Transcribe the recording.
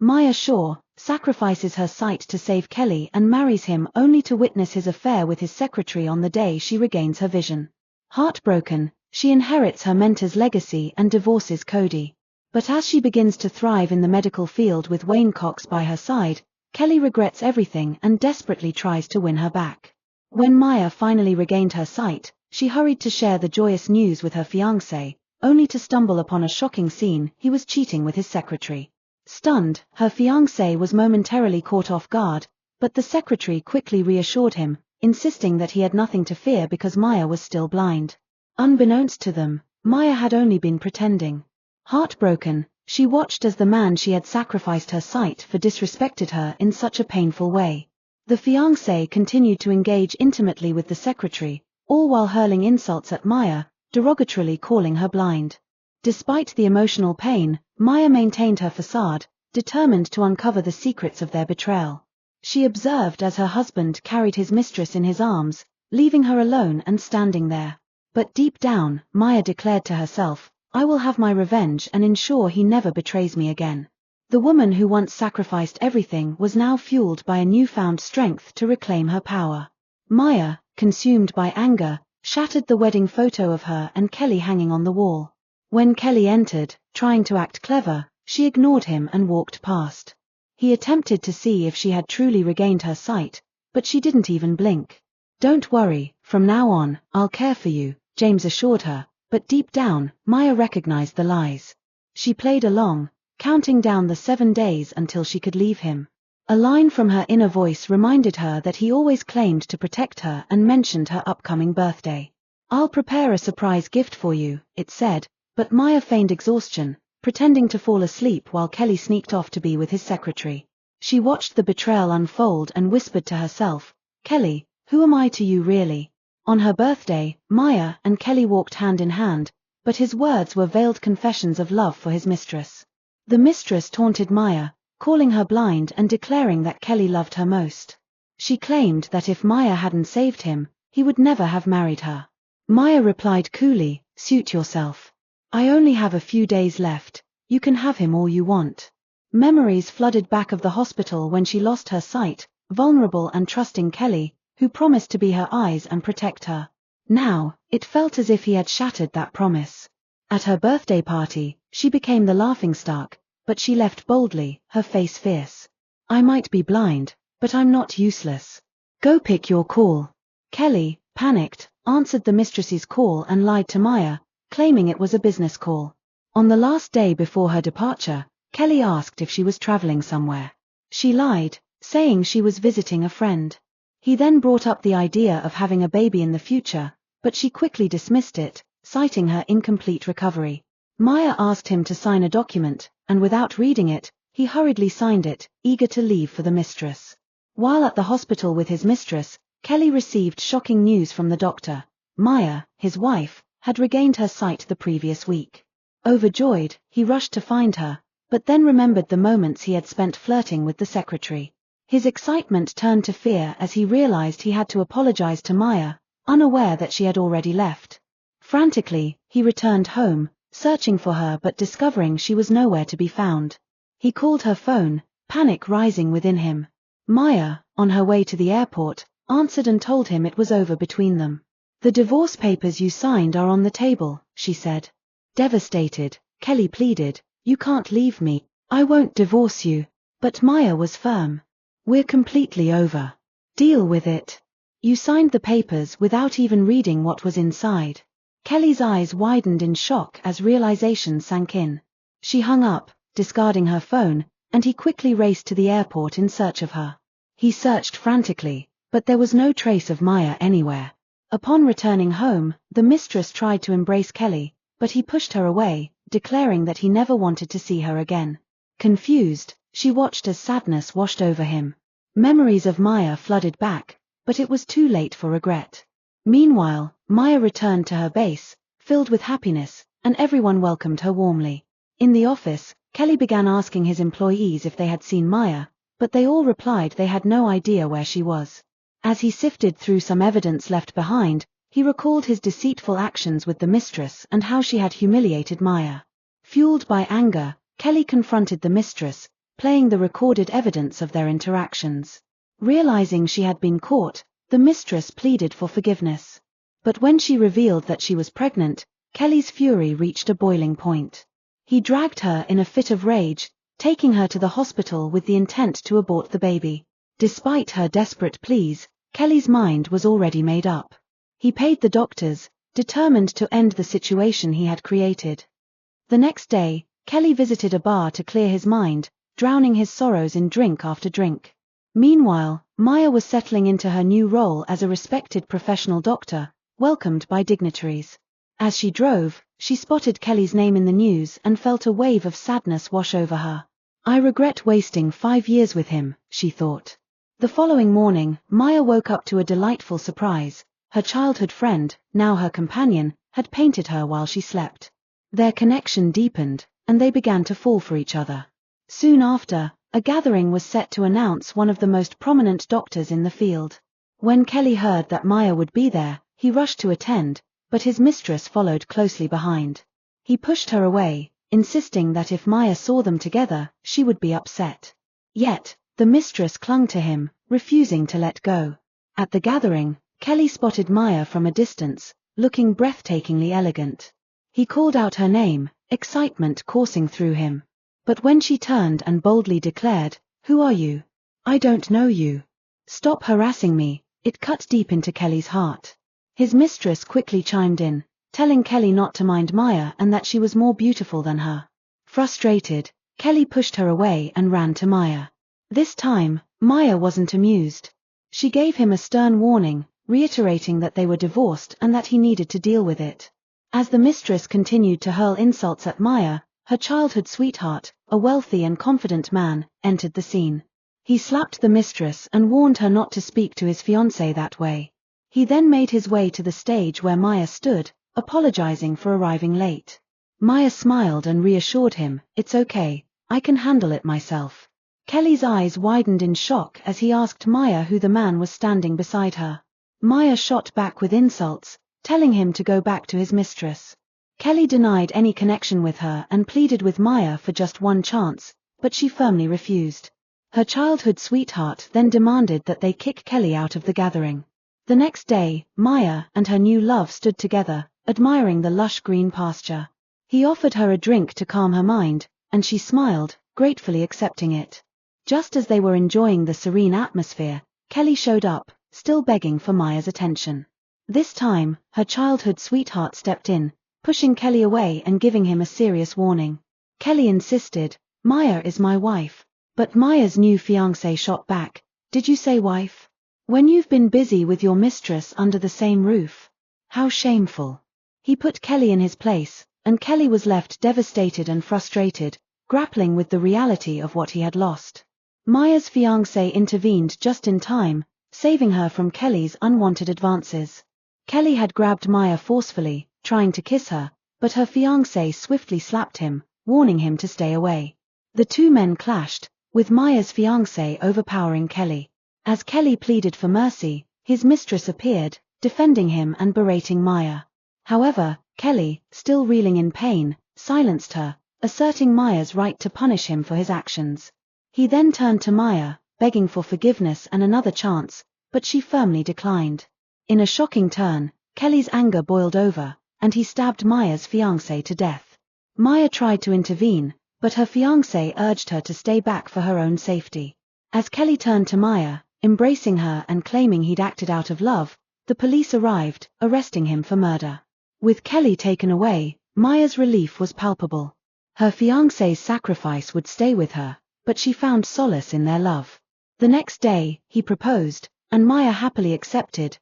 Maya Shaw sacrifices her sight to save Kelly and marries him only to witness his affair with his secretary on the day she regains her vision. Heartbroken, she inherits her mentor's legacy and divorces Cody. But as she begins to thrive in the medical field with Wayne Cox by her side, Kelly regrets everything and desperately tries to win her back. When Maya finally regained her sight, she hurried to share the joyous news with her fiancé, only to stumble upon a shocking scene: he was cheating with his secretary. Stunned, her fiancé was momentarily caught off guard, but the secretary quickly reassured him, insisting that he had nothing to fear because Maya was still blind. Unbeknownst to them, Maya had only been pretending. Heartbroken, she watched as the man she had sacrificed her sight for disrespected her in such a painful way. The fiancé continued to engage intimately with the secretary, all while hurling insults at Maya, derogatorily calling her blind. Despite the emotional pain, Maya maintained her facade, determined to uncover the secrets of their betrayal. She observed as her husband carried his mistress in his arms, leaving her alone and standing there. But deep down, Maya declared to herself, "I will have my revenge and ensure he never betrays me again." The woman who once sacrificed everything was now fueled by a newfound strength to reclaim her power. Maya, consumed by anger, shattered the wedding photo of her and Kelly hanging on the wall. When Kelly entered, trying to act clever, she ignored him and walked past. He attempted to see if she had truly regained her sight, but she didn't even blink. "Don't worry, from now on, I'll care for you," James assured her, but deep down, Maya recognized the lies. She played along, counting down the 7 days until she could leave him. A line from her inner voice reminded her that he always claimed to protect her and mentioned her upcoming birthday. "I'll prepare a surprise gift for you," it said, but Maya feigned exhaustion, pretending to fall asleep while Kelly sneaked off to be with his secretary. She watched the betrayal unfold and whispered to herself, "Kelly, who am I to you really?" On her birthday, Maya and Kelly walked hand in hand, but his words were veiled confessions of love for his mistress. The mistress taunted Maya, calling her blind and declaring that Kelly loved her most. She claimed that if Maya hadn't saved him, he would never have married her. Maya replied coolly, "Suit yourself. I only have a few days left, you can have him all you want." Memories flooded back of the hospital when she lost her sight, vulnerable and trusting Kelly, who promised to be her eyes and protect her. Now, it felt as if he had shattered that promise. At her birthday party, she became the laughingstock, but she left boldly, her face fierce. "I might be blind, but I'm not useless. Go pick your call." Kelly, panicked, answered the mistress's call and lied to Maya, claiming it was a business call. On the last day before her departure, Kelly asked if she was traveling somewhere. She lied, saying she was visiting a friend. He then brought up the idea of having a baby in the future, but she quickly dismissed it, citing her incomplete recovery. Maya asked him to sign a document, and without reading it, he hurriedly signed it, eager to leave for the mistress. While at the hospital with his mistress, Kelly received shocking news from the doctor. Maya, his wife, had regained her sight the previous week. Overjoyed, he rushed to find her, but then remembered the moments he had spent flirting with the secretary. His excitement turned to fear as he realized he had to apologize to Maya, unaware that she had already left. Frantically, he returned home, searching for her but discovering she was nowhere to be found. He called her phone, panic rising within him. Maya, on her way to the airport, answered and told him it was over between them. "The divorce papers you signed are on the table," she said. Devastated, Kelly pleaded, "You can't leave me, I won't divorce you." But Maya was firm. "We're completely over. Deal with it." "You signed the papers without even reading what was inside." Kelly's eyes widened in shock as realization sank in. She hung up, discarding her phone, and he quickly raced to the airport in search of her. He searched frantically, but there was no trace of Maya anywhere. Upon returning home, the mistress tried to embrace Kelly, but he pushed her away, declaring that he never wanted to see her again. Confused, she watched as sadness washed over him. Memories of Maya flooded back, but it was too late for regret. Meanwhile, Maya returned to her base, filled with happiness, and everyone welcomed her warmly. In the office, Kelly began asking his employees if they had seen Maya, but they all replied they had no idea where she was. As he sifted through some evidence left behind, he recalled his deceitful actions with the mistress and how she had humiliated Maya. Fueled by anger, Kelly confronted the mistress, playing the recorded evidence of their interactions. Realizing she had been caught, the mistress pleaded for forgiveness. But when she revealed that she was pregnant, Kelly's fury reached a boiling point. He dragged her in a fit of rage, taking her to the hospital with the intent to abort the baby. Despite her desperate pleas, Kelly's mind was already made up. He paid the doctors, determined to end the situation he had created. The next day, Kelly visited a bar to clear his mind, drowning his sorrows in drink after drink. Meanwhile, Maya was settling into her new role as a respected professional doctor, welcomed by dignitaries. As she drove, she spotted Kelly's name in the news and felt a wave of sadness wash over her. I regret wasting 5 years with him, she thought. The following morning, Maya woke up to a delightful surprise. Her childhood friend, now her companion, had painted her while she slept. Their connection deepened, and they began to fall for each other. Soon after, a gathering was set to announce one of the most prominent doctors in the field. When Kelly heard that Maya would be there, he rushed to attend, but his mistress followed closely behind. He pushed her away, insisting that if Maya saw them together, she would be upset. Yet, the mistress clung to him, refusing to let go. At the gathering, Kelly spotted Maya from a distance, looking breathtakingly elegant. He called out her name, excitement coursing through him. But when she turned and boldly declared, "Who are you? I don't know you. Stop harassing me," it cut deep into Kelly's heart. His mistress quickly chimed in, telling Kelly not to mind Maya and that she was more beautiful than her. Frustrated, Kelly pushed her away and ran to Maya. This time, Maya wasn't amused. She gave him a stern warning, reiterating that they were divorced and that he needed to deal with it. As the mistress continued to hurl insults at Maya, her childhood sweetheart, a wealthy and confident man, entered the scene. He slapped the mistress and warned her not to speak to his fiancée that way. He then made his way to the stage where Maya stood, apologizing for arriving late. Maya smiled and reassured him, "It's okay, I can handle it myself." Kelly's eyes widened in shock as he asked Maya who the man was standing beside her. Maya shot back with insults, telling him to go back to his mistress. Kelly denied any connection with her and pleaded with Maya for just one chance, but she firmly refused. Her childhood sweetheart then demanded that they kick Kelly out of the gathering. The next day, Maya and her new love stood together, admiring the lush green pasture. He offered her a drink to calm her mind, and she smiled, gratefully accepting it. Just as they were enjoying the serene atmosphere, Kelly showed up, still begging for Maya's attention. This time, her childhood sweetheart stepped in, pushing Kelly away and giving him a serious warning. Kelly insisted, "Maya is my wife." But Maya's new fiancé shot back, "Did you say wife? When you've been busy with your mistress under the same roof? How shameful." He put Kelly in his place, and Kelly was left devastated and frustrated, grappling with the reality of what he had lost. Maya's fiancé intervened just in time, saving her from Kelly's unwanted advances. Kelly had grabbed Maya forcefully, trying to kiss her, but her fiancé swiftly slapped him, warning him to stay away. The two men clashed, with Maya's fiancé overpowering Kelly. As Kelly pleaded for mercy, his mistress appeared, defending him and berating Maya. However, Kelly, still reeling in pain, silenced her, asserting Maya's right to punish him for his actions. He then turned to Maya, begging for forgiveness and another chance, but she firmly declined. In a shocking turn, Kelly's anger boiled over, and he stabbed Maya's fiancé to death. Maya tried to intervene, but her fiancé urged her to stay back for her own safety. As Kelly turned to Maya, embracing her and claiming he'd acted out of love, the police arrived, arresting him for murder. With Kelly taken away, Maya's relief was palpable. Her fiancé's sacrifice would stay with her, but she found solace in their love. The next day, he proposed, and Maya happily accepted,